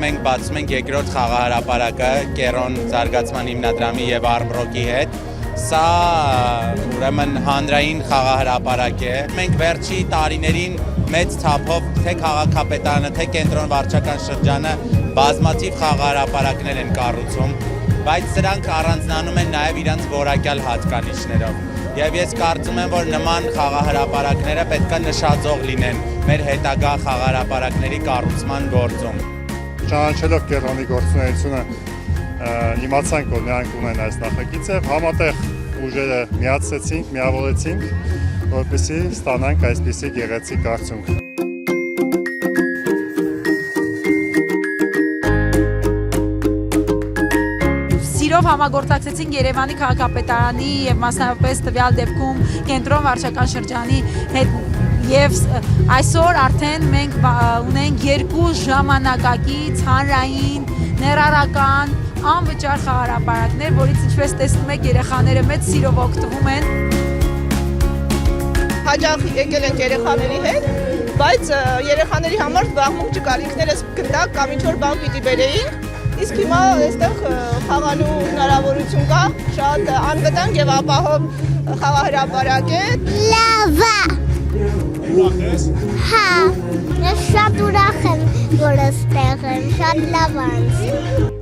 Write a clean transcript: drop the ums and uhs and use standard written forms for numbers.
մենք բացում ենք երկրորդ խաղահրապարակը Կերոն զարգացման հիմնադրամի եւ Արմրոկի հետ։ Սա ուրեմն հանրային խաղահրապարակ է։ Մենք վերջի տարիներին մեծ թափով թե քաղաքապետարանը, թե կենտրոն վարչական շրջանը բազմաթիվ խաղահրապարակներ են կառուցում, բայց սրանք առանձնանում են նաև իրենց որակյալ հատկանիշներով։ Եվ ես կարծում եմ, որ նման խաղահրապարակները պետք է նշաձող լինեն մեր հետագա խաղահրապարակների կառուցման գործում։ Ճանաչելով Կերոնի գործունեությունը, իմացանք, որ նրանք ունեն այս նախագիծը, համատեղ ուժերը միացրեցինք, միավորեցինք, որպեսզի ստանանք այսպիսի գեղեցիկ արդյունք։ Սիրով համագործակցեցինք Երևանի քաղաքապետարանի եւ մասնավորապես տվյալ դեպքում կենտրոն վարչական շրջանի հետ եւ այսօր արդեն մենք ունենք երկու ժամանակակից հանրային ներառական անվճար խաղահրապարակներ, որից ինչպես տեսնում եք երեխաները մեծ սիրով օգտվում են։ Հաճախ եկել ենք երեխաների հետ, բայց երեխաների համար զբաղմունք չկար, ինքներս գտանք կամ ինչ-որ բան պիտի բերեինք, իսկ հիմա այստեղ խաղալու հնարավորություն կա, շատ անվտանգ եւ ապահով խաղահրապարակ է։ Լավ է։ Ուրախ ես։ Հա, ես շատ ուրախ եմ, որ այստեղ եմ, շատ լավ է։